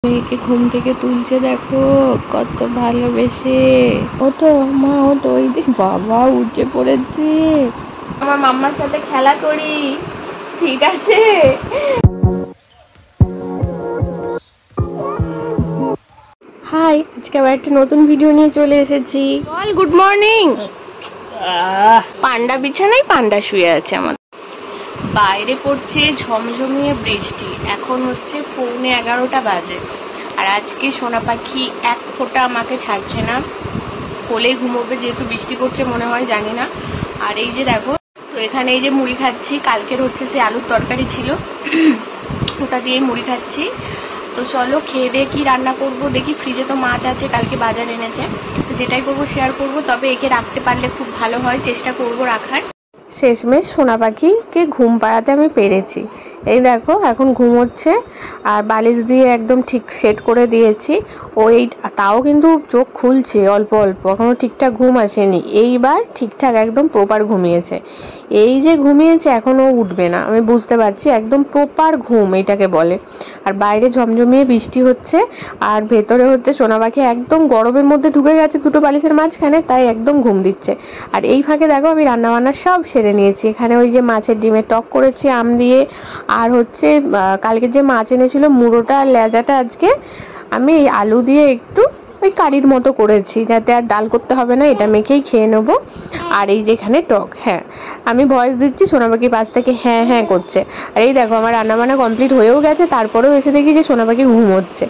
মেয়েকে ঘুম থেকে তুলছে, দেখো কত ভালোবেসে। ওঠো মা ওঠো, ওই দিক বাবা উঠে পড়েছে। আমার মাম্মার সাথে খেলা করি, ঠিক আছে? হাই, আজকে আবার একটা নতুন ভিডিও নিয়ে চলে এসেছি। বল গুড মর্নিং। পান্ডা বিছানায় পান্ডা শুয়ে আছে। আমার বাইরে পড়ছে ঝমঝমিয়ে বৃষ্টি। এখন হচ্ছে 11:15 বাজে। আর আজকে সোনা পাখি এক ফোঁটা আমাকে ছাড়ছে না, কোলে ঘুমোবে, যেহেতু বৃষ্টি পড়ছে মনে হয়, জানি না। আর এই যে দেখো, তো এখানে এই যে মুড়ি খাচ্ছি, কালকের হচ্ছে সে আলুর তরকারি ছিল, ওটা দিয়ে মুড়ি খাচ্ছি। তো চলো খেয়ে দিয়ে কি রান্না করব দেখি। ফ্রিজে তো মাছ আছে, কালকে বাজার এনেছে, তো যেটাই করবো শেয়ার করব। তবে একে রাখতে পারলে খুব ভালো হয়, চেষ্টা করব রাখার। শেষমেশ সোনা পাখিকে ঘুম পাড়াতে আমি পেরেছি। এই দেখো এখন ঘুমোচ্ছে, আর বালিশ দিয়ে একদম ঠিক সেট করে দিয়েছি। ও এই তাও কিন্তু চোখ খুলছে অল্প অল্প, এখনো ঠিকঠাক ঘুম আসেনি। এইবার ঠিকঠাক একদম প্রপার ঘুমিয়েছে। এই যে ঘুমিয়েছে, এখনো উঠবে না, আমি বুঝতে পারছি। একদম প্রপার ঘুম এটাকে বলে। আর বাইরে ঝমঝমিয়ে বৃষ্টি হচ্ছে, আর ভেতরে হচ্ছে সোনা পাখি একদম গরমের মধ্যে ঢুকে গেছে দুটো বালিশের মাঝখানে, তাই একদম ঘুম দিচ্ছে। আর এই ফাঁকে দেখো আমি রান্নাবান্না সব সেরে নিয়েছি। এখানে ওই যে মাছের ডিমের টক করেছি আম দিয়ে, আর হচ্ছে কালকে যে মাছ এনেছিল মুড়োটা আর লেজাটা আজকে আমি এই আলু দিয়ে একটু ওই কারির মতো করেছি, যাতে আর ডাল করতে হবে না, এটা মেখেই খেয়ে নেবো। আর এই যেখানে টক, হ্যাঁ আমি ভয়েস দিচ্ছি, সোনাপাখি পাশ থেকে হ্যাঁ হ্যাঁ করছে। আর এই দেখো আমার রান্নাবান্না কমপ্লিট হয়েও গেছে, তারপরেও এসে দেখি যে সোনাপাখি ঘুমোচ্ছে।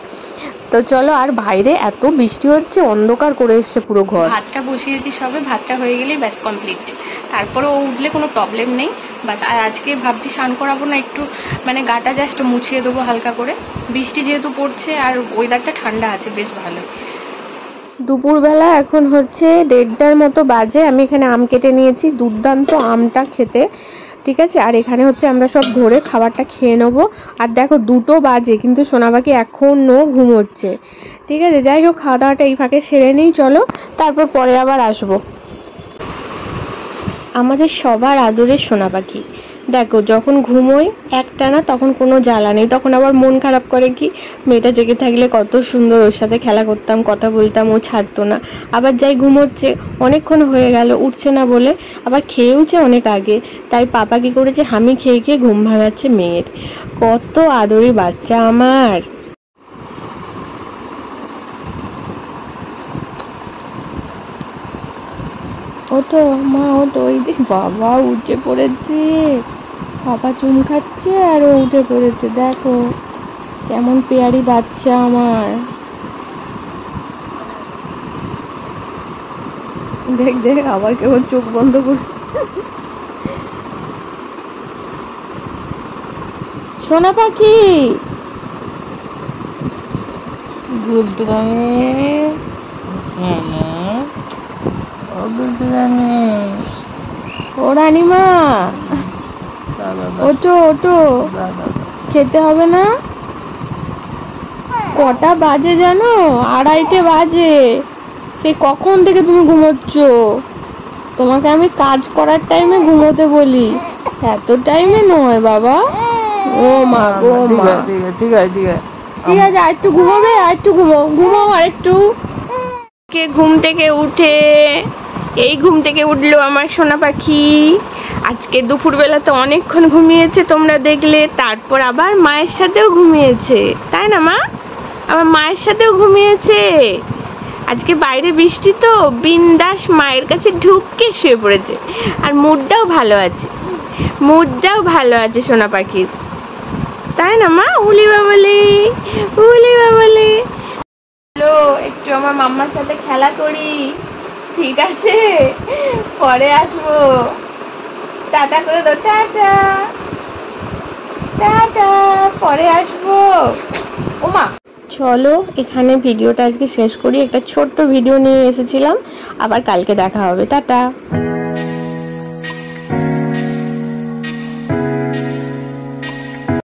তো চলো, আর বাইরে এত বৃষ্টি হচ্ছে, অন্ধকার করে এসছে পুরো ঘর। ভাতটা বসিয়েছি সবে, ভাতটা হয়ে গেলেই ব্যাস কমপ্লিট। তারপরে ও উঠলে কোনো প্রবলেম নেই বাস। আর আজকে ভাবছি স্নান করাবো না, একটু মানে গাটা জাস্ট মুছিয়ে দেবো হালকা করে। বৃষ্টি যেহেতু পড়ছে আর ওয়েদারটা ঠান্ডা আছে, বেশ ভালো। দুপুরবেলা এখন হচ্ছে 1:30টার মতো বাজে। আমি এখানে আম কেটে নিয়েছি, দুর্দান্ত আমটা খেতে, ঠিক আছে? আর এখানে হচ্ছে আমরা সব ধরে খাবারটা খেয়ে নেবো। আর দেখো 2টো বাজে, কিন্তু সোনা পাখি এখনো ঘুমোচ্ছে, ঠিক আছে? যাই হোক, খাওয়া দাওয়াটা এই ফাঁকে সেরে নিই চলো, তারপর পরে আবার আসবো। আমাদের সবার আদরের সোনা পাখি দেখো, যখন ঘুমোয় একটানা তখন কোনো জ্বালা নেই, তখন আবার মন খারাপ করে কি, মেয়েটা জেগে থাকলে কত সুন্দর ওর সাথে খেলা করতাম, কথা বলতাম, ও ছাড়তো না। আবার যাই ঘুমোচ্ছে, অনেকক্ষণ হয়ে গেল উঠছে না বলে, আবার খেয়েওছে অনেক আগে, তাই পাপা কি করেছে, হামি খেয়ে খেয়ে ঘুম ভাঙাচ্ছে মেয়ের। কত আদরের বাচ্চা আমার। ওঠো মা ওঠো, ওই দিক বাবা উঠে পড়েছে। বাবা চুম খাচ্ছে আর ও উঠে পড়েছে, দেখো কেমন পেয়ারি বাচ্চা আমার। দেখ দেখ আবার কেমন চোখ বন্ধ করে। সোনা পাখি ও রানীমা, ওঠো ওঠো, খেতে হবে না? কটা বাজে জানো? 2:30 বাজে। সে কখন থেকে তুমি ঘুমোচ্ছ? তোমাকে আমি কাজ করার টাইমে ঘুমোতে বলি, এত টাইমে নয় বাবা। ও মা গো মা, ঠিক আছে ঠিক আছে ঠিক আছে, আর একটু ঘুমোবে, আর একটু ঘুমাও আর একটু। কে ঘুম থেকে উঠে, এই ঘুম থেকে উঠলো আমার সোনা পাখি। আজকে দুপুরবেলা তো অনেকক্ষণ ঘুমিয়েছে তোমরা দেখলে, তারপর আবার মায়ের সাথেও ঘুমিয়েছে, তাই না মা? আমার মায়ের সাথেও ঘুমিয়েছে। আজকে বাইরে বৃষ্টি তো বিন্দাস মায়ের কাছে ঢুকে শুয়ে পড়েছে। আর মুডটাও ভালো আছে, মুডটাও ভালো আছে সোনা পাখির, তাই না মা? উলি বাবলি, উলি বাবলি। চলো একটু আমার মাম্মার সাথে খেলা করি, ঠিক আছে? পরে আসবো। টাটা করে দাও, টাটা টাটা, পরে আসবো। ওমা চলো এখানে ভিডিওটা আজকে শেষ করি। একটা ছোট্ট ভিডিও নিয়ে এসেছিলাম, আবার কালকে দেখা হবে, টাটা।